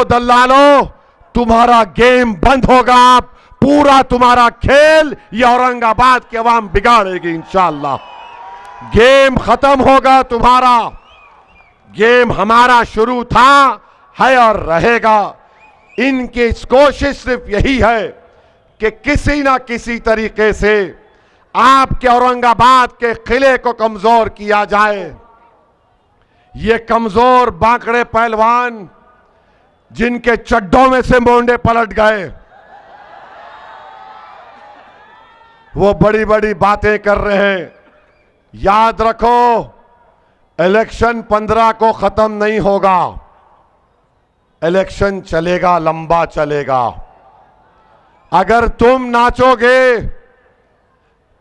दल्लालों, तुम्हारा गेम बंद होगा। पूरा तुम्हारा खेल ये औरंगाबाद की आवाम बिगाड़ेगी इंशाअल्लाह। गेम खत्म होगा तुम्हारा। गेम हमारा शुरू था, है और रहेगा। इनकी कोशिश सिर्फ यही है कि किसी ना किसी तरीके से आपके औरंगाबाद के किले को कमजोर किया जाए। ये कमजोर बांकड़े पहलवान जिनके चड्डों में से मोंडे पलट गए, वो बड़ी बड़ी बातें कर रहे हैं। याद रखो, इलेक्शन 15 को खत्म नहीं होगा। इलेक्शन चलेगा, लंबा चलेगा। अगर तुम नाचोगे,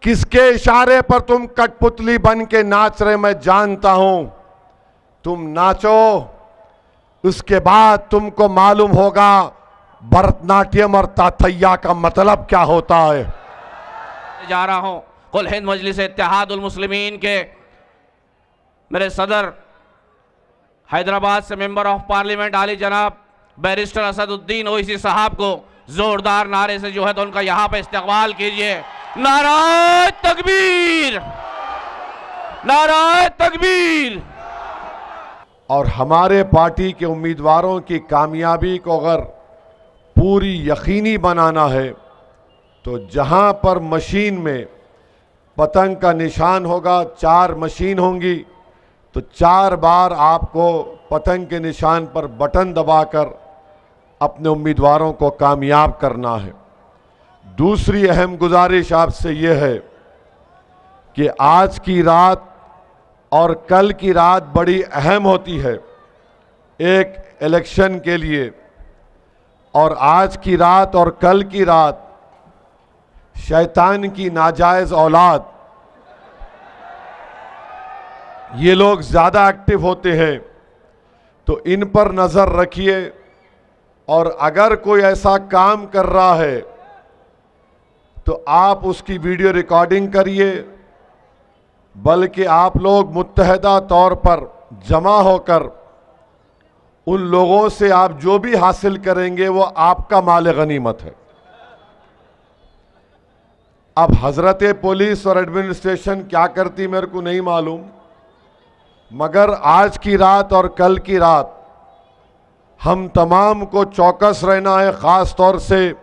किसके इशारे पर तुम कठपुतली बन के नाच रहे मैं जानता हूं। तुम नाचो, उसके बाद तुमको मालूम होगा भरतनाट्यम और ताथैया का मतलब क्या होता है। जा रहा हूं कुल हिंद मजलिस इत्तेहादुल मुस्लिमीन के मेरे सदर हैदराबाद से मेंबर ऑफ पार्लियामेंट आली जनाब बैरिस्टर असदुद्दीन ओवैसी साहब को जोरदार नारे से जो है तो उनका यहां पे इस्तकबाल कीजिए। नाराए तकबीर, नाराए तकबीर। और हमारे पार्टी के उम्मीदवारों की कामयाबी को अगर पूरी यकीनी बनाना है तो जहां पर मशीन में पतंग का निशान होगा, 4 मशीन होंगी, तो 4 बार आपको पतंग के निशान पर बटन दबाकर अपने उम्मीदवारों को कामयाब करना है। दूसरी अहम गुजारिश आपसे यह है कि आज की रात और कल की रात बड़ी अहम होती है एक इलेक्शन के लिए। और आज की रात और कल की रात शैतान की नाजायज औलाद, ये लोग ज्यादा एक्टिव होते हैं, तो इन पर नजर रखिए। और अगर कोई ऐसा काम कर रहा है तो आप उसकी वीडियो रिकॉर्डिंग करिए, बल्कि आप लोग मुत्तहदा तौर पर जमा होकर उन लोगों से आप जो भी हासिल करेंगे वो आपका माल गनीमत है। अब हजरत पुलिस और एडमिनिस्ट्रेशन क्या करती मेरे को नहीं मालूम, मगर आज की रात और कल की रात हम तमाम को चौकस रहना है, ख़ास तौर से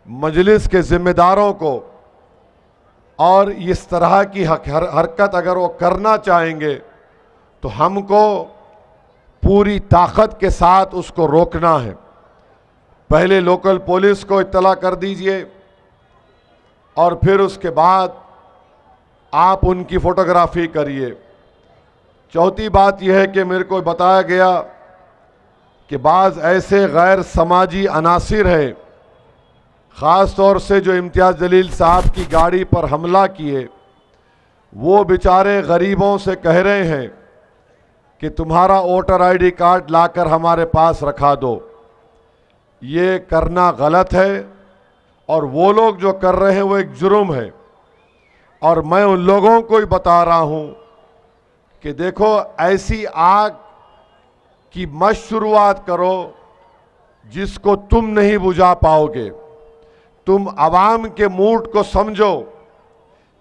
मजलिस के ज़िम्मेदारों को। और इस तरह की हरकत अगर वो करना चाहेंगे तो हमको पूरी ताकत के साथ उसको रोकना है। पहले लोकल पुलिस को इत्तला कर दीजिए और फिर उसके बाद आप उनकी फ़ोटोग्राफी करिए। चौथी बात यह है कि मेरे को बताया गया कि बाज़ ऐसे गैर समाजी अनासिर हैं, ख़ास तौर से जो इम्तियाज़ जलील साहब की गाड़ी पर हमला किए, वो बेचारे गरीबों से कह रहे हैं कि तुम्हारा वोटर आईडी कार्ड लाकर हमारे पास रखा दो। ये करना गलत है और वो लोग जो कर रहे हैं वो एक जुर्म है। और मैं उन लोगों को ही बता रहा हूँ कि देखो, ऐसी आग की मत शुरुआत करो जिसको तुम नहीं बुझा पाओगे। तुम आवाम के मूड को समझो।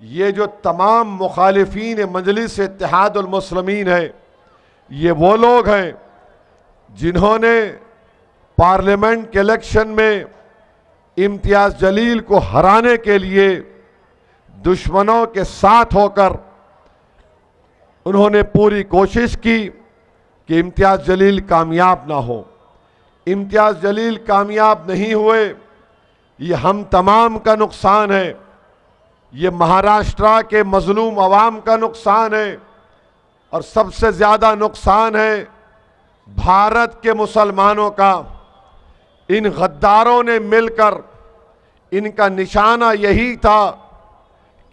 ये जो तमाम मुखालिफीन मजलिस इत्तेहादुल मुस्लिमीन है, ये वो लोग हैं जिन्होंने पार्लियामेंट के इलेक्शन में इम्तियाज़ जलील को हराने के लिए दुश्मनों के साथ होकर उन्होंने पूरी कोशिश की कि इम्तियाज़ जलील कामयाब ना हो। इम्तियाज़ जलील कामयाब नहीं हुए, ये हम तमाम का नुकसान है। ये महाराष्ट्र के मजलूम अवाम का नुकसान है और सबसे ज़्यादा नुकसान है भारत के मुसलमानों का। इन गद्दारों ने मिलकर, इनका निशाना यही था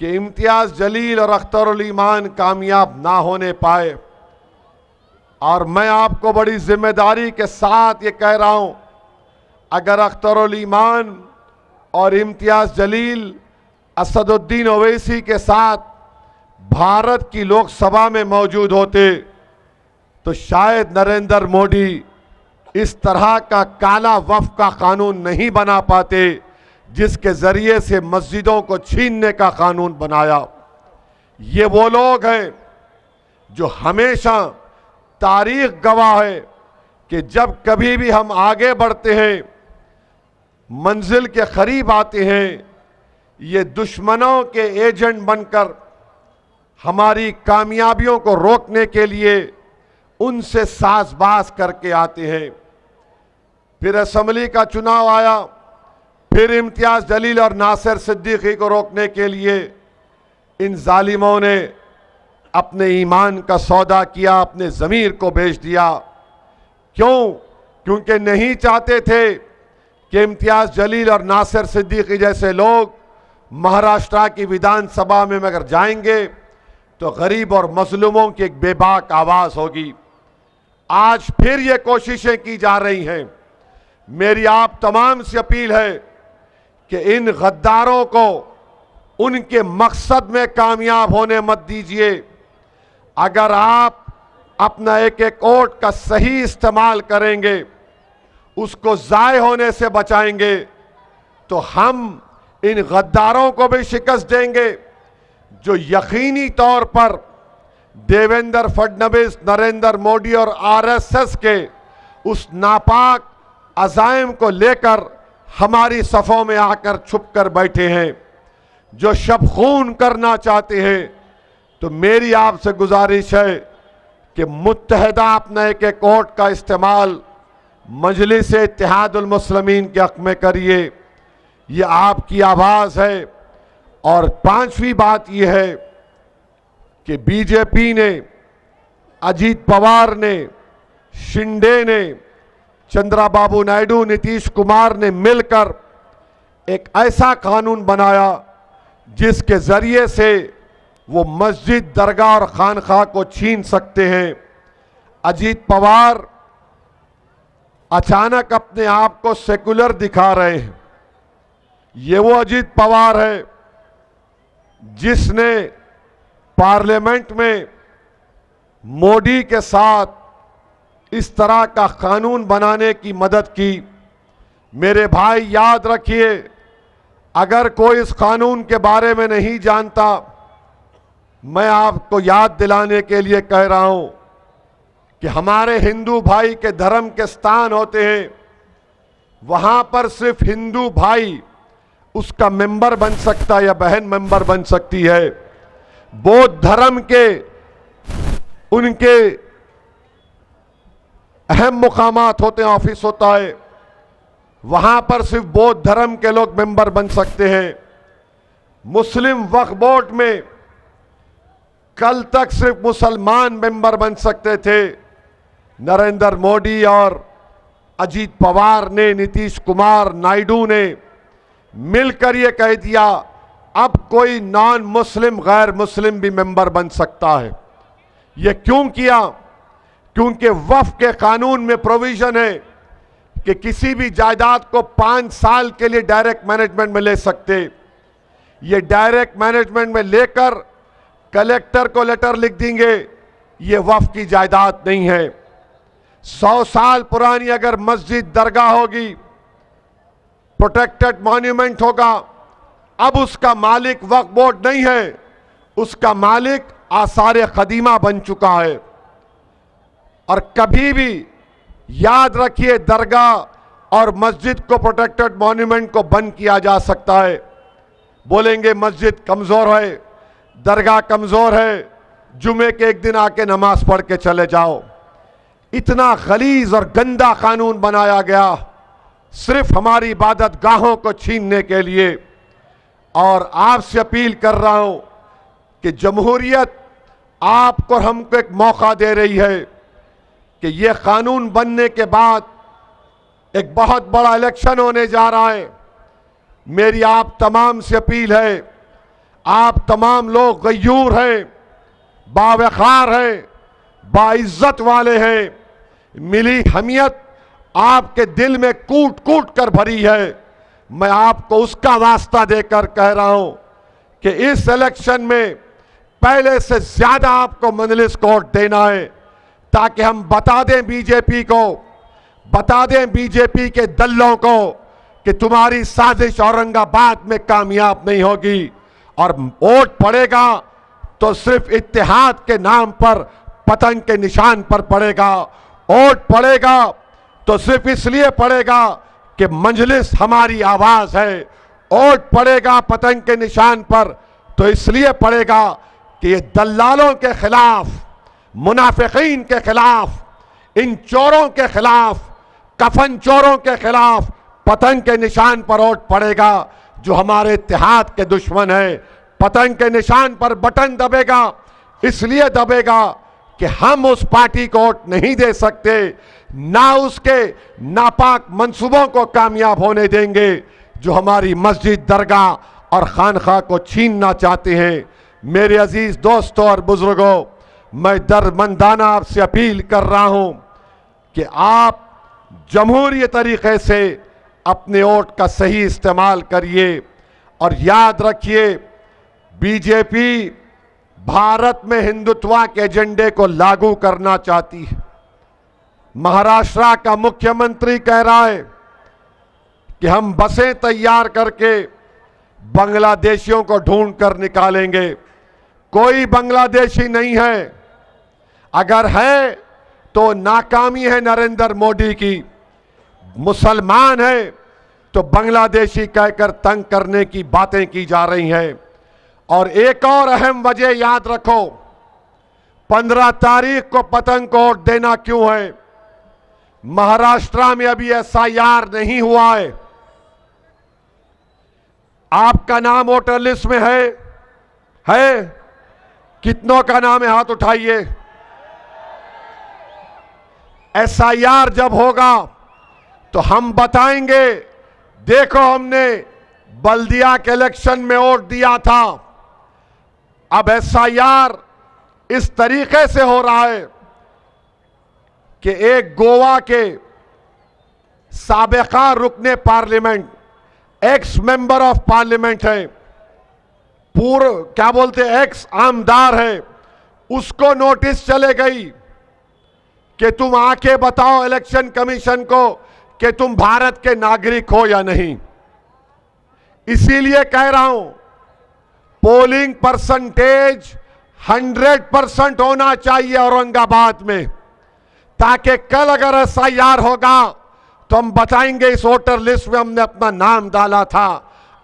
कि इम्तियाज़ जलील और अख्तरुल ईमान कामयाब ना होने पाए। और मैं आपको बड़ी जिम्मेदारी के साथ ये कह रहा हूँ, अगर अख्तरुल ईमान और इम्तियाज़ जलील असदुद्दीन ओवैसी के साथ भारत की लोकसभा में मौजूद होते तो शायद नरेंद्र मोदी इस तरह का काला वक्फ का कानून नहीं बना पाते जिसके जरिए से मस्जिदों को छीनने का कानून बनाया। ये वो लोग हैं जो हमेशा तारीख गवाह है कि जब कभी भी हम आगे बढ़ते हैं, मंजिल के करीब आते हैं, ये दुश्मनों के एजेंट बनकर हमारी कामयाबियों को रोकने के लिए उनसे साजबाज करके आते हैं। फिर असेंबली का चुनाव आया, फिर इम्तियाज जलील और नासिर सिद्दीकी को रोकने के लिए इन जालिमों ने अपने ईमान का सौदा किया, अपने ज़मीर को बेच दिया। क्यों? क्योंकि नहीं चाहते थे कि इम्तियाज जलील और नासिर सिद्दीकी जैसे लोग महाराष्ट्र की विधानसभा में अगर जाएंगे तो गरीब और मजलूमों की एक बेबाक आवाज़ होगी। आज फिर ये कोशिशें की जा रही हैं। मेरी आप तमाम से अपील है कि इन गद्दारों को उनके मकसद में कामयाब होने मत दीजिए। अगर आप अपना एक एक वोट का सही इस्तेमाल करेंगे, उसको ज़ाय होने से बचाएंगे, तो हम इन गद्दारों को भी शिकस्त देंगे जो यकीनी तौर पर देवेंद्र फडणवीस, नरेंद्र मोदी और आरएसएस के उस नापाक अज़ाइम को लेकर हमारी सफ़ों में आकर छुप कर बैठे हैं, जो शब खून करना चाहते हैं। तो मेरी आपसे गुजारिश है कि मुत्तहदा अपना एक एक वोट का इस्तेमाल मजलिस इत्तेहादुल मुस्लिमीन के हक़ में करिए। ये आपकी आवाज़ है। और पांचवी बात यह है कि बीजेपी ने, अजीत पवार ने, शिंदे ने, चंद्रबाबू नायडू, नीतीश कुमार ने मिलकर एक ऐसा कानून बनाया जिसके जरिए से वो मस्जिद, दरगाह और खानखा को छीन सकते हैं। अजीत पवार अचानक अपने आप को सेकुलर दिखा रहे हैं। ये वो अजीत पवार है जिसने पार्लियामेंट में मोदी के साथ इस तरह का कानून बनाने की मदद की। मेरे भाई याद रखिए, अगर कोई इस कानून के बारे में नहीं जानता, मैं आपको याद दिलाने के लिए कह रहा हूं कि हमारे हिंदू भाई के धर्म के स्थान होते हैं, वहां पर सिर्फ हिंदू भाई उसका मेंबर बन सकता है या बहन मेंबर बन सकती है। बौद्ध धर्म के उनके अहम मुकामात होते हैं, ऑफिस होता है, वहां पर सिर्फ बौद्ध धर्म के लोग मेंबर बन सकते हैं। मुस्लिम वक्फ बोर्ड में कल तक सिर्फ मुसलमान मेंबर बन सकते थे। नरेंद्र मोदी और अजीत पवार ने, नीतीश कुमार, नायडू ने मिलकर यह कह दिया अब कोई नॉन मुस्लिम, गैर मुस्लिम भी मेंबर बन सकता है। यह क्यों किया? क्योंकि वक्फ के कानून में प्रोविजन है कि किसी भी जायदाद को 5 साल के लिए डायरेक्ट मैनेजमेंट में ले सकते। ये डायरेक्ट मैनेजमेंट में लेकर कलेक्टर को लेटर लिख देंगे, ये वक्फ की जायदाद नहीं है। 100 साल पुरानी अगर मस्जिद, दरगाह होगी, प्रोटेक्टेड मॉन्यूमेंट होगा, अब उसका मालिक वक्फ बोर्ड नहीं है, उसका मालिक आसार कदीमा बन चुका है। और कभी भी याद रखिए, दरगाह और मस्जिद को, प्रोटेक्टेड मॉन्यूमेंट को बंद किया जा सकता है। बोलेंगे मस्जिद कमजोर है, दरगाह कमजोर है, जुमे के एक दिन आके नमाज पढ़ के चले जाओ। इतना गलीज और गंदा कानून बनाया गया सिर्फ हमारी इबादत गाहों को छीनने के लिए। और आपसे अपील कर रहा हूं कि जमहूरियत आपको और हमको एक मौका दे रही है कि यह कानून बनने के बाद एक बहुत बड़ा इलेक्शन होने जा रहा है। मेरी आप तमाम से अपील है, आप तमाम लोग गयूर हैं, बावकार हैं, बाइज्जत वाले हैं, मिली हमियत आपके दिल में कूट कूट कर भरी है। मैं आपको उसका वास्ता देकर कह रहा हूं कि इस इलेक्शन में पहले से ज्यादा आपको मजलिस को वोट देना है, ताकि हम बता दें बीजेपी को, बता दें बीजेपी के दल्लों को कि तुम्हारी साजिश औरंगाबाद में कामयाब नहीं होगी और वोट पड़ेगा तो सिर्फ इत्तेहाद के नाम पर पतंग के निशान पर पड़ेगा। वोट पड़ेगा तो सिर्फ इसलिए पड़ेगा कि मजलिस हमारी आवाज है। वोट पड़ेगा पतंग के निशान पर तो इसलिए पड़ेगा कि ये दल्लालों के खिलाफ, मुनाफिकीन के खिलाफ, इन चोरों के खिलाफ, कफन चोरों के खिलाफ पतंग के निशान पर वोट पड़ेगा जो हमारे इत्तेहाद के दुश्मन है। पतंग के निशान पर बटन दबेगा, इसलिए दबेगा कि हम उस पार्टी को वोट नहीं दे सकते, ना उसके नापाक मंसूबों को कामयाब होने देंगे जो हमारी मस्जिद, दरगाह और खानखा को छीनना चाहते हैं। मेरे अजीज दोस्तों और बुजुर्गों, मैं दरमंदाना आपसे अपील कर रहा हूं कि आप जमहूरी तरीके से अपने वोट का सही इस्तेमाल करिए और याद रखिए बीजेपी भारत में हिंदुत्व के एजेंडे को लागू करना चाहती है। महाराष्ट्र का मुख्यमंत्री कह रहा है कि हम बसें तैयार करके बांग्लादेशियों को ढूंढ कर निकालेंगे। कोई बांग्लादेशी नहीं है, अगर है तो नाकामी है नरेंद्र मोदी की। मुसलमान है तो बांग्लादेशी कहकर तंग करने की बातें की जा रही हैं। और एक और अहम वजह याद रखो, 15 तारीख को पतंग को वोट देना क्यों है? महाराष्ट्र में अभी एसआईआर नहीं हुआ है। आपका नाम वोटर लिस्ट में है? कितनों का नाम है? हाथ उठाइए। एसआईआर जब होगा तो हम बताएंगे, देखो हमने बल्दिया के इलेक्शन में वोट दिया था। अब एसआईआर इस तरीके से हो रहा है कि एक गोवा के साबिका रुकने parliament, x member of parliament है, पूर्व क्या बोलते एक्स आमदार है, उसको नोटिस चले गई कि तुम आके बताओ इलेक्शन कमीशन को कि तुम भारत के नागरिक हो या नहीं। इसीलिए कह रहा हूं पोलिंग परसेंटेज 100% होना चाहिए औरंगाबाद में, ताकि कल अगर एसआईआर होगा तो हम बताएंगे इस वोटर लिस्ट में हमने अपना नाम डाला था।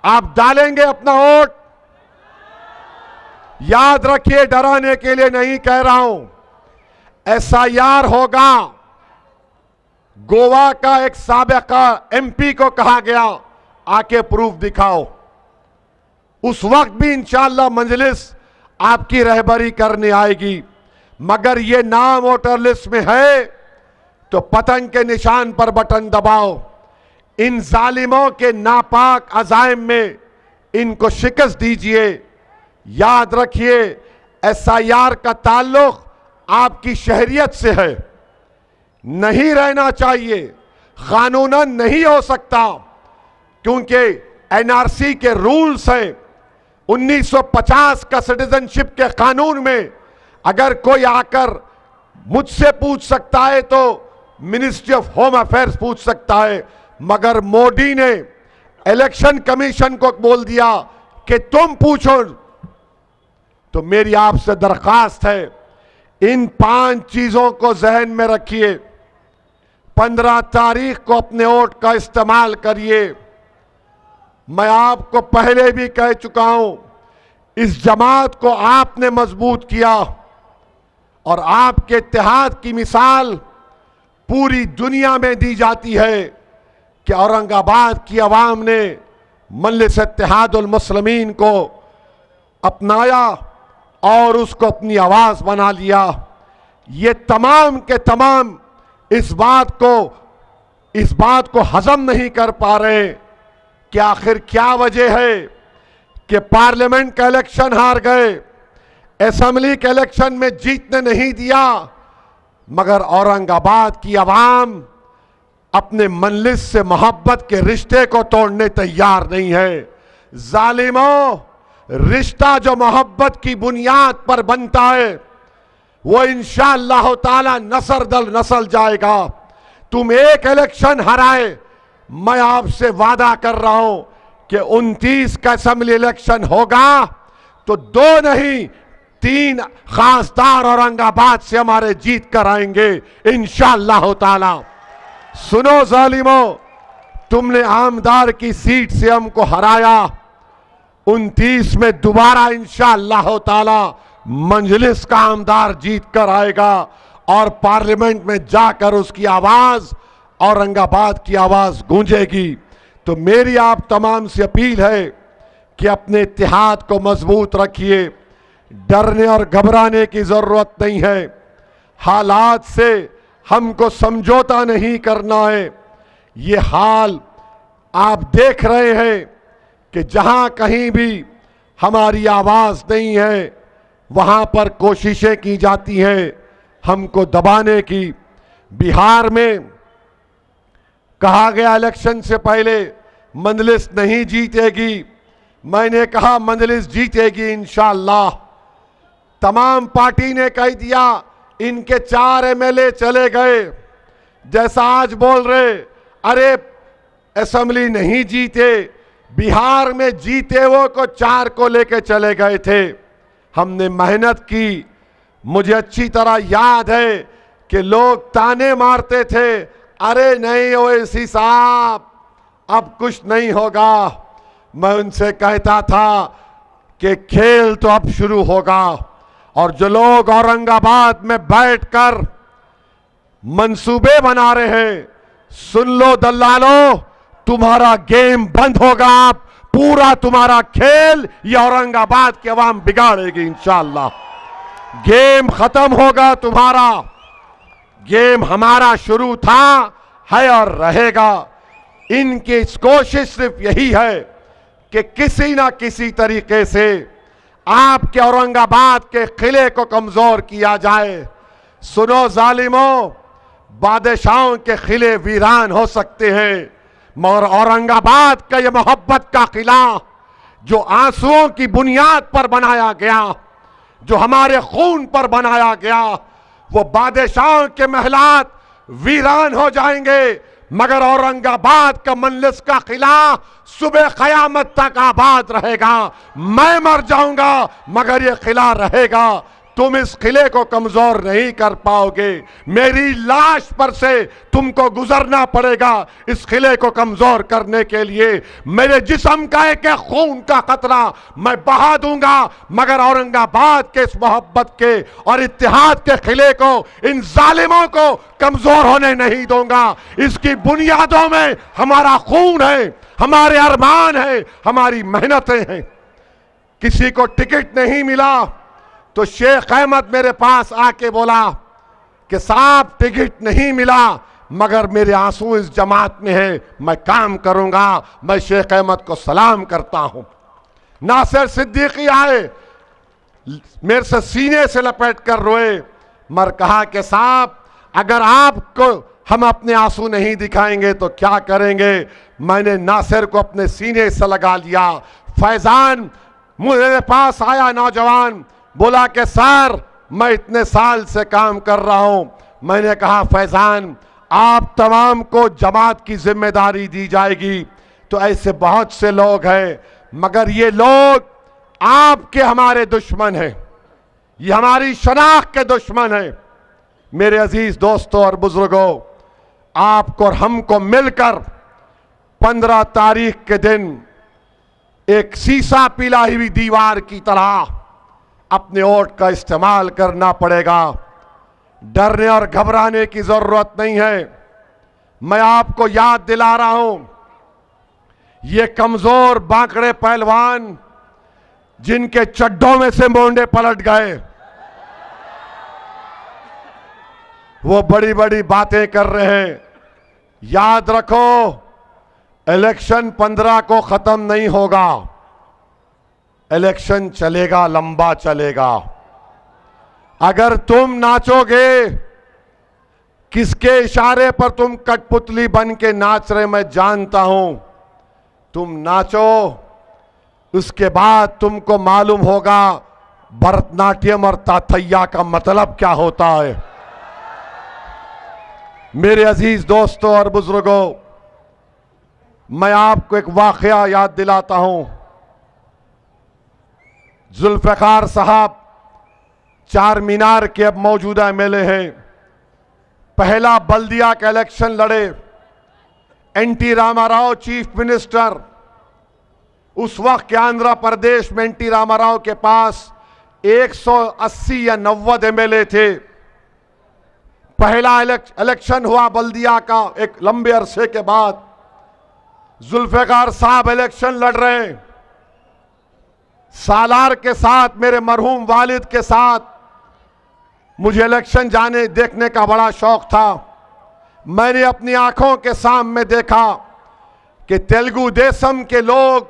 आप डालेंगे अपना वोट? याद रखिए, डराने के लिए नहीं कह रहा हूं। एसआईआर होगा। गोवा का एक साबिका एमपी को कहा गया आके प्रूफ दिखाओ। उस वक्त भी इंशाअल्लाह मजलिस आपकी रहबरी करने आएगी। मगर ये नाम वोटर लिस्ट में है तो पतंग के निशान पर बटन दबाओ। इन जालिमों के नापाक अजाइम में इनको शिकस्त दीजिए। याद रखिए, एसआईआर का ताल्लुक आपकी शहरियत से है, नहीं रहना चाहिए, कानूनन नहीं हो सकता, क्योंकि एनआरसी के रूल्स हैं। 1950 का सिटीजनशिप के कानून में अगर कोई आकर मुझसे पूछ सकता है तो मिनिस्ट्री ऑफ होम अफेयर्स पूछ सकता है, मगर मोदी ने इलेक्शन कमीशन को बोल दिया कि तुम पूछो। तो मेरी आपसे दरखास्त है, इन 5 चीजों को जहन में रखिए। 15 तारीख को अपने वोट का इस्तेमाल करिए। मैं आपको पहले भी कह चुका हूं, इस जमात को आपने मजबूत किया और आपके इत्तेहाद की मिसाल पूरी दुनिया में दी जाती है कि औरंगाबाद की आवाम ने मजलिस इत्तेहादुल मुस्लिमीन को अपनाया और उसको अपनी आवाज बना लिया। ये तमाम के तमाम इस बात को हजम नहीं कर पा रहे कि आखिर क्या वजह है कि पार्लियामेंट का इलेक्शन हार गए, असेंबली के इलेक्शन में जीतने नहीं दिया, मगर औरंगाबाद की आवाम अपने मजलिस से मोहब्बत के रिश्ते को तोड़ने तैयार नहीं है। जालिमों, रिश्ता जो मोहब्बत की बुनियाद पर बनता है वो इंशाअल्लाह ताला नस्ल दर नस्ल जाएगा। तुम एक इलेक्शन हराए, मैं आपसे वादा कर रहा हूं कि 29 का असेंबली इलेक्शन होगा तो 2 नहीं 3 खासदार औरंगाबाद से हमारे जीत कर आएंगे इंशाअल्लाह ताला। सुनो जालिमो, तुमने आमदार की सीट से हमको हराया, 29 में दोबारा इंशाअल्लाह ताला मंजलिस का आमदार जीत कर आएगा और पार्लियामेंट में जाकर उसकी आवाज औरंगाबाद की आवाज गूंजेगी। तो मेरी आप तमाम से अपील है कि अपने इत्तेहाद को मजबूत रखिए, डरने और घबराने की जरूरत नहीं है। हालात से हमको समझौता नहीं करना है। ये हाल आप देख रहे हैं कि जहां कहीं भी हमारी आवाज नहीं है वहां पर कोशिशें की जाती हैं हमको दबाने की। बिहार में कहा गया इलेक्शन से पहले मंजलिस नहीं जीतेगी, मैंने कहा मंजलिस जीतेगी इंशाअल्लाह। तमाम पार्टी ने कह दिया इनके 4 एमएलए चले गए, जैसा आज बोल रहे अरे असेंबली नहीं जीते, बिहार में जीते वो को 4 को लेके चले गए थे। हमने मेहनत की, मुझे अच्छी तरह याद है कि लोग ताने मारते थे, अरे नहीं ओवैसी साहब अब कुछ नहीं होगा। मैं उनसे कहता था कि खेल तो अब शुरू होगा और जो लोग औरंगाबाद में बैठकर मंसूबे बना रहे हैं, सुन लो दल्लालो, तुम्हारा गेम बंद होगा, पूरा तुम्हारा खेल ये औरंगाबाद की आवाम बिगाड़ेगी इंशाअल्लाह। गेम खत्म होगा तुम्हारा, गेम हमारा शुरू था, है और रहेगा। इनकी कोशिश सिर्फ यही है कि किसी ना किसी तरीके से आपके औरंगाबाद के किले को कमजोर किया जाए। सुनो जालिमो, बादशाहों के किले वीरान हो सकते हैं मगर औरंगाबाद का ये मोहब्बत का किला जो आंसुओं की बुनियाद पर बनाया गया, जो हमारे खून पर बनाया गया, वो बादशाहों के महलात वीरान हो जाएंगे मगर औरंगाबाद का मंजलिस का किला सुबह कयामत तक आबाद रहेगा। मैं मर जाऊंगा मगर ये किला रहेगा। तुम इस किले को कमजोर नहीं कर पाओगे, मेरी लाश पर से तुमको गुजरना पड़ेगा इस किले को कमजोर करने के लिए। मेरे जिस्म का एक खून का कतरा मैं बहा दूंगा मगर औरंगाबाद के इस मोहब्बत के और इत्तेहाद के किले को, इन जालिमों को कमजोर होने नहीं दूंगा। इसकी बुनियादों में हमारा खून है, हमारे अरमान है, हमारी मेहनतें हैं। किसी को टिकट नहीं मिला तो शेख अहमद मेरे पास आके बोला कि साहब टिकट नहीं मिला मगर मेरे आंसू इस जमात में है, मैं काम करूंगा। मैं शेख अहमद को सलाम करता हूं। नासिर सिद्दीकी आए, मेरे से सीने से लपेट कर रोए, मर कहा कि साहब अगर आपको हम अपने आंसू नहीं दिखाएंगे तो क्या करेंगे। मैंने नासिर को अपने सीने से लगा लिया। फैजान मेरे पास आया, नौजवान, बोला कि सर मैं इतने साल से काम कर रहा हूं। मैंने कहा फैजान आप तमाम को जमात की जिम्मेदारी दी जाएगी, तो ऐसे बहुत से लोग हैं मगर ये लोग आपके हमारे दुश्मन हैं, ये हमारी शनाख्त के दुश्मन हैं। मेरे अजीज दोस्तों और बुजुर्गों, आपको और हमको मिलकर 15 तारीख के दिन एक शीशा पिलाई हुई दीवार की तरह अपने वोट का इस्तेमाल करना पड़ेगा। डरने और घबराने की जरूरत नहीं है। मैं आपको याद दिला रहा हूं, ये कमजोर बांकड़े पहलवान जिनके चड्डों में से मोंडे पलट गए, वो बड़ी बड़ी बातें कर रहे हैं। याद रखो, इलेक्शन 15 को खत्म नहीं होगा, इलेक्शन चलेगा, लंबा चलेगा। अगर तुम नाचोगे, किसके इशारे पर तुम कठपुतली बन के नाच रहे मैं जानता हूं, तुम नाचो, उसके बाद तुमको मालूम होगा भरतनाट्यम और ताथैया का मतलब क्या होता है। मेरे अजीज दोस्तों और बुजुर्गों, मैं आपको एक वाकया याद दिलाता हूं। जुल्फिकार साहब चार मीनार के अब मौजूदा एमएलए हैं। पहला बल्दिया का इलेक्शन लड़े। एनटी रामाराव चीफ मिनिस्टर, उस वक्त के आंध्र प्रदेश में एनटी रामाराव के पास 180 या 90 एमएलए थे। पहला इलेक्शन हुआ बल्दिया का एक लंबे अरसे के बाद। जुल्फिकार साहब इलेक्शन लड़ रहे हैं। सालार के साथ, मेरे मरहूम वालिद के साथ मुझे इलेक्शन जाने देखने का बड़ा शौक था। मैंने अपनी आंखों के सामने देखा कि तेलुगु देशम के लोग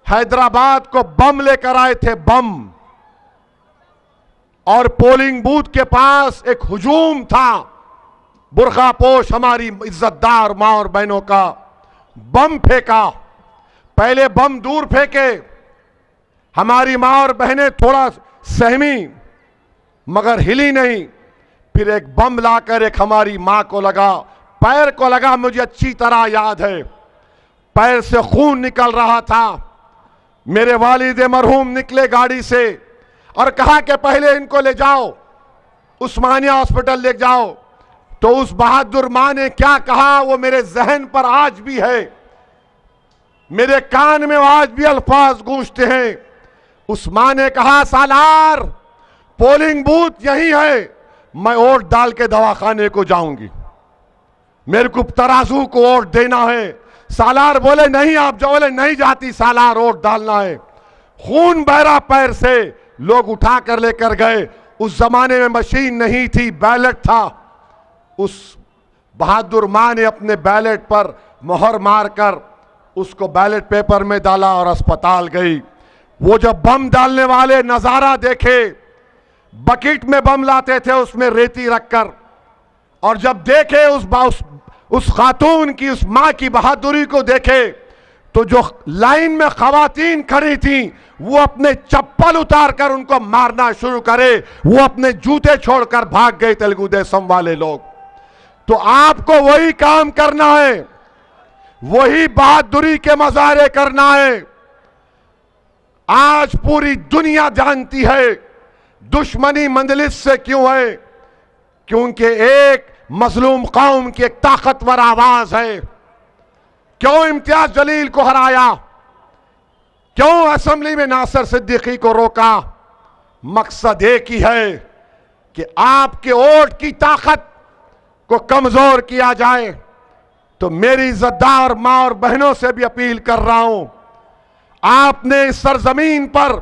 हैदराबाद को बम लेकर आए थे, बम, और पोलिंग बूथ के पास एक हुजूम था। बुर्खापोश हमारी इज्जतदार मां और बहनों का बम फेंका। पहले बम दूर फेंके, हमारी मां और बहनें थोड़ा सहमी मगर हिली नहीं। फिर एक बम लाकर एक हमारी मां को लगा, पैर को लगा, मुझे अच्छी तरह याद है। पैर से खून निकल रहा था। मेरे वालिद मरहूम निकले गाड़ी से और कहा कि पहले इनको ले जाओ, उस्मानिया हॉस्पिटल ले जाओ। तो उस बहादुर मां ने क्या कहा वो मेरे जहन पर आज भी है, मेरे कान में आज भी अल्फाज गूंजते हैं। उस मां ने कहा, सालार पोलिंग बूथ यही है, मैं वोट डाल के दवाखाने को जाऊंगी, मेरे को तराजू को वोट देना है। सालार बोले नहीं आप जाओ। बोले नहीं जाती सालार, वोट डालना है। खून बह रहा पैर से, लोग उठा कर लेकर गए। उस जमाने में मशीन नहीं थी, बैलेट था। उस बहादुर मां ने अपने बैलेट पर मोहर मारकर उसको बैलेट पेपर में डाला और अस्पताल गई। वो जब बम डालने वाले नजारा देखे, बकेट में बम लाते थे उसमें रेती रखकर, और जब देखे उस खातून की, उस मां की बहादुरी को देखे, तो जो लाइन में खवातीन खड़ी थी वो अपने चप्पल उतारकर उनको मारना शुरू करे। वो अपने जूते छोड़कर भाग गए तेलुगु देशम वाले लोग। तो आपको वही काम करना है, वही बहादुरी के मुजाहरे करना है। आज पूरी दुनिया जानती है दुश्मनी मंजलिस से क्यों है, क्योंकि एक मजलूम कौम की एक ताकतवर आवाज है। क्यों इम्तियाज जलील को हराया, क्यों असेंबली में नासिर सिद्दीकी को रोका? मकसद एक ही है कि आपके वोट की ताकत को कमजोर किया जाए। तो मेरी इज्जतदार मां और बहनों से भी अपील कर रहा हूं, आपने इस सरजमीन पर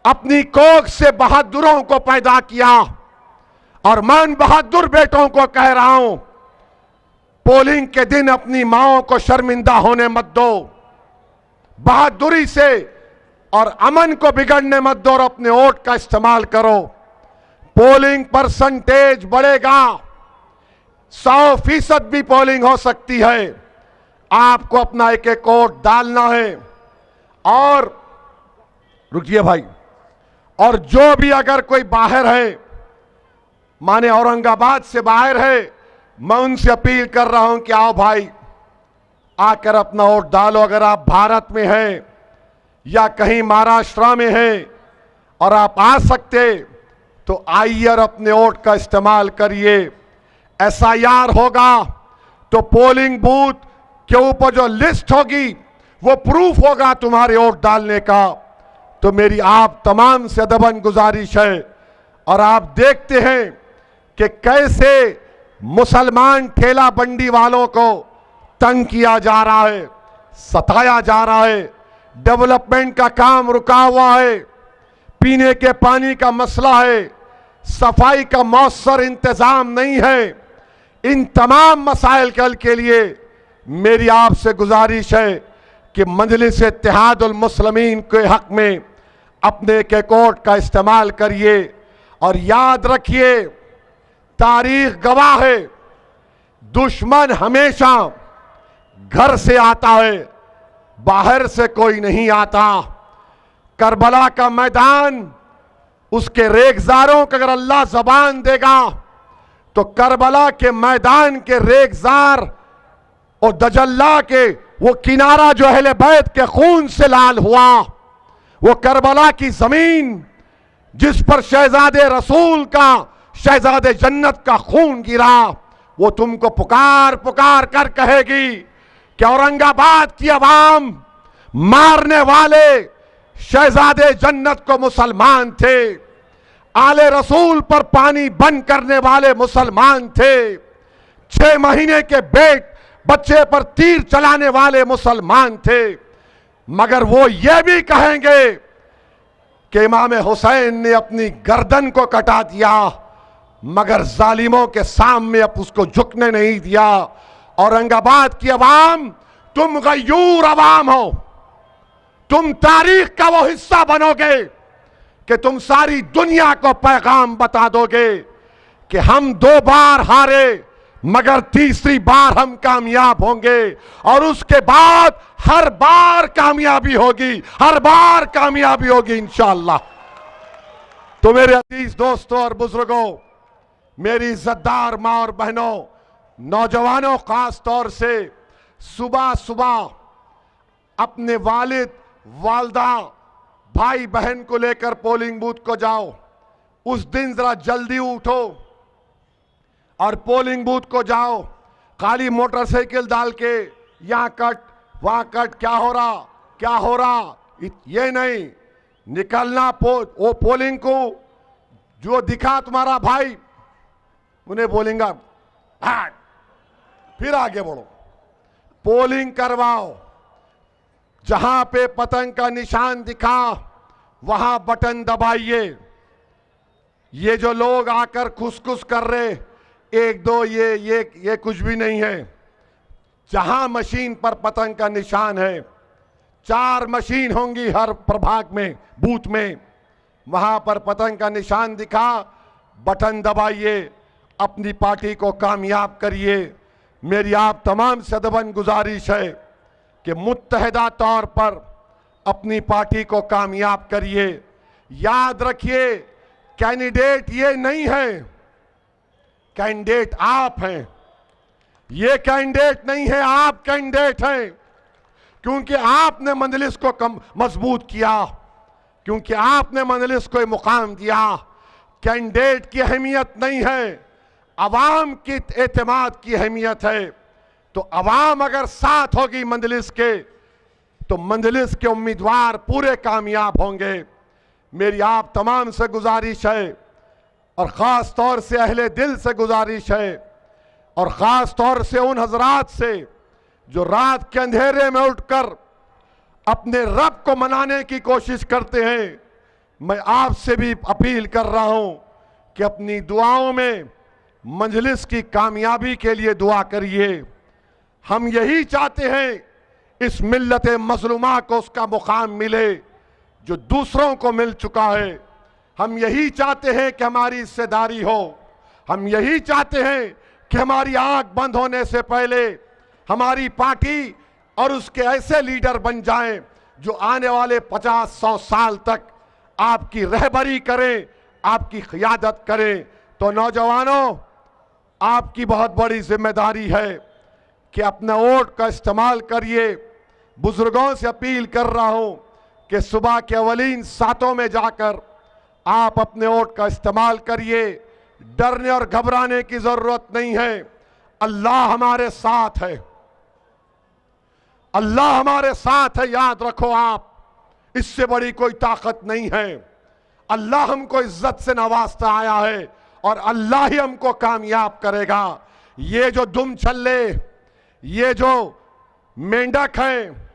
अपनी कोख से बहादुरों को पैदा किया, और मैं उन बहादुर बेटों को कह रहा हूं, पोलिंग के दिन अपनी माओं को शर्मिंदा होने मत दो। बहादुरी से और अमन को बिगड़ने मत दो और अपने वोट का इस्तेमाल करो। पोलिंग परसेंटेज बढ़ेगा, 100% भी पोलिंग हो सकती है। आपको अपना एक एक वोट डालना है। और रुकिए भाई, और जो भी अगर कोई बाहर है, माने औरंगाबाद से बाहर है, मैं उनसे अपील कर रहा हूं कि आओ भाई, आकर अपना वोट डालो। अगर आप भारत में हैं या कहीं महाराष्ट्र में हैं और आप आ सकते तो आइए और अपने वोट का इस्तेमाल करिए। एसआईआर होगा तो पोलिंग बूथ के ऊपर जो लिस्ट होगी वो प्रूफ होगा तुम्हारे वोट डालने का। तो मेरी आप तमाम से अदबन गुजारिश है। और आप देखते हैं कि कैसे मुसलमान ठेला बंडी वालों को तंग किया जा रहा है, सताया जा रहा है। डेवलपमेंट का काम रुका हुआ है, पीने के पानी का मसला है, सफाई का मौसर इंतजाम नहीं है। इन तमाम मसाइल के हल के लिए मेरी आपसे गुजारिश है कि मजलिस इत्तेहादुल मुस्लिमीन के हक में अपने के वोट का इस्तेमाल करिए। और याद रखिए, तारीख गवाह है, दुश्मन हमेशा घर से आता है, बाहर से कोई नहीं आता। करबला का मैदान, उसके रेगजारों को अगर अल्लाह जबान देगा तो करबला के मैदान के रेगजार और दजल्ला के वो किनारा जो अहले बैत के खून से लाल हुआ, वो करबला की जमीन जिस पर शहजादे रसूल का, शहजादे जन्नत का खून गिरा, वो तुमको पुकार पुकार कर कहेगी कि औरंगाबाद की आवाम मारने वाले शहजादे जन्नत को मुसलमान थे, आले रसूल पर पानी बंद करने वाले मुसलमान थे, 6 महीने के बच्चे पर तीर चलाने वाले मुसलमान थे। मगर वो ये भी कहेंगे कि इमाम हुसैन ने अपनी गर्दन को कटा दिया, मगर जालिमों के सामने अब उसको झुकने नहीं दिया। औरंगाबाद की आवाम, तुम गयूर आवाम हो, तुम तारीख का वो हिस्सा बनोगे कि तुम सारी दुनिया को पैगाम बता दोगे कि हम 2 बार हारे मगर तीसरी बार हम कामयाब होंगे, और उसके बाद हर बार कामयाबी होगी, हर बार कामयाबी होगी इंशाअल्लाह। तो मेरे अजीज दोस्तों और बुजुर्गों, मेरी इज्जतदार माँ और बहनों, नौजवानों, खास तौर से सुबह सुबह अपने वालिद, वालदा, भाई बहन को लेकर पोलिंग बूथ को जाओ। उस दिन जरा जल्दी उठो और पोलिंग बूथ को जाओ। खाली मोटरसाइकिल डाल के यहां कट वहां कट, क्या हो रहा, ये नहीं निकलना। वो पोलिंग को जो दिखा तुम्हारा भाई, उन्हें बोलेंगे फिर आगे बढ़ो, पोलिंग करवाओ। जहां पे पतंग का निशान दिखा वहां बटन दबाइए। ये जो लोग आकर खुसखुस कर रहे, 1 2 ये कुछ भी नहीं है। जहां मशीन पर पतंग का निशान है, 4 मशीन होंगी हर प्रभाग में, बूथ में, वहां पर पतंग का निशान दिखा, बटन दबाइए, अपनी पार्टी को कामयाब करिए। मेरी आप तमाम से अदबन गुजारिश है कि मुत्तहिदा तौर पर अपनी पार्टी को कामयाब करिए। याद रखिए, कैंडिडेट ये नहीं है, कैंडिडेट आप हैं। ये कैंडिडेट नहीं है, आप कैंडिडेट हैं, क्योंकि आपने मजलिस को मजबूत किया, क्योंकि आपने मजलिस को मुकाम दिया। कैंडिडेट की अहमियत नहीं है, अवाम की एतमाद की अहमियत है। तो अवाम अगर साथ होगी मजलिस के, तो मजलिस के उम्मीदवार पूरे कामयाब होंगे। मेरी आप तमाम से गुजारिश है, और ख़ास तौर से अहले दिल से गुजारिश है, और ख़ास तौर से उन हजरात से जो रात के अंधेरे में उठकर अपने रब को मनाने की कोशिश करते हैं। मैं आपसे भी अपील कर रहा हूं कि अपनी दुआओं में मजलिस की कामयाबी के लिए दुआ करिए। हम यही चाहते हैं इस मिल्लत मजलूमा को उसका मुकाम मिले जो दूसरों को मिल चुका है। हम यही चाहते हैं कि हमारी हिस्सेदारी हो। हम यही चाहते हैं कि हमारी आंख बंद होने से पहले हमारी पार्टी और उसके ऐसे लीडर बन जाएं जो आने वाले 50-100 साल तक आपकी रहबरी करें, आपकी क़ियादत करें। तो नौजवानों, आपकी बहुत बड़ी जिम्मेदारी है कि अपना वोट का इस्तेमाल करिए। बुजुर्गों से अपील कर रहा हूं कि सुबह के अवलीन सातों में जाकर आप अपने वोट का इस्तेमाल करिए। डरने और घबराने की जरूरत नहीं है। अल्लाह हमारे साथ है, अल्लाह हमारे साथ है, याद रखो आप। इससे बड़ी कोई ताकत नहीं है। अल्लाह हमको इज्जत से नवाजता आया है और अल्लाह ही हमको कामयाब करेगा। ये जो दुम छल्ले, ये जो मेंढक हैं,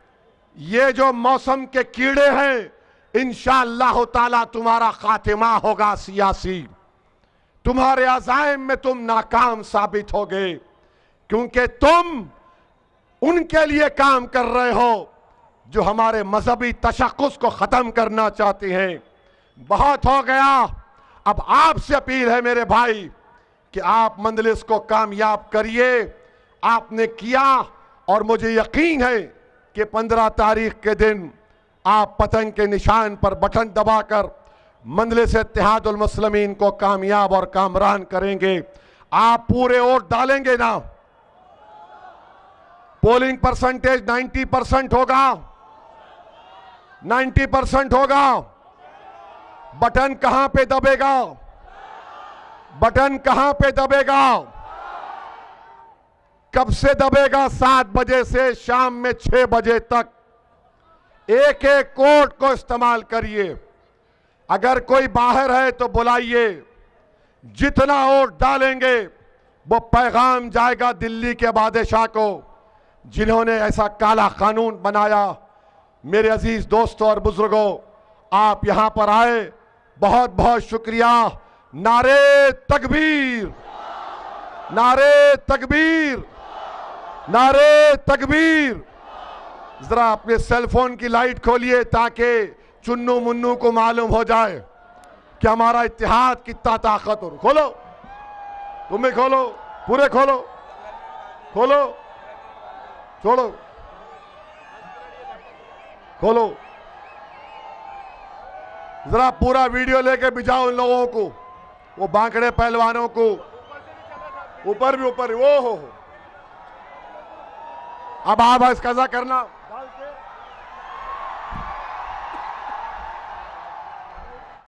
ये जो मौसम के कीड़े हैं, इंशाअल्लाह ताला तुम्हारा खातिमा होगा सियासी। तुम्हारे अज़ाइम में तुम नाकाम साबित होगे, क्योंकि तुम उनके लिए काम कर रहे हो जो हमारे मजहबी तशक्कुस को ख़त्म करना चाहते हैं। बहुत हो गया। अब आपसे अपील है मेरे भाई कि आप मजलिस को कामयाब करिए। आपने किया और मुझे यकीन है कि 15 तारीख के दिन आप पतंग के निशान पर बटन दबाकर मजलिस इत्तेहादुल मुस्लिमीन को कामयाब और कामरान करेंगे। आप पूरे वोट डालेंगे ना? पोलिंग परसेंटेज 90% होगा, 90% होगा। बटन कहां पे दबेगा? बटन कहां पे दबेगा? कब से दबेगा? 7 बजे से शाम में 6 बजे तक। एक एक कोड को इस्तेमाल करिए। अगर कोई बाहर है तो बुलाइए। जितना वोट डालेंगे वो पैगाम जाएगा दिल्ली के बादशाह को, जिन्होंने ऐसा काला कानून बनाया। मेरे अजीज दोस्तों और बुजुर्गों, आप यहां पर आए, बहुत बहुत शुक्रिया। नारे तकबीर, नारे तकबीर, नारे तकबीर। जरा अपने सेल फोन की लाइट खोलिए ताकि चुन्नू मुन्नू को मालूम हो जाए कि हमारा इत्तेहाद कितना ताकतवर। खोलो, तुम्हें खोलो, पूरे खोलो, खोलो, छोड़ो, खोलो। जरा पूरा वीडियो लेके भिजाओ उन लोगों को, वो बांकड़े पहलवानों को। ऊपर भी, ऊपर भी, वो हो। अब आप ऐसा करना।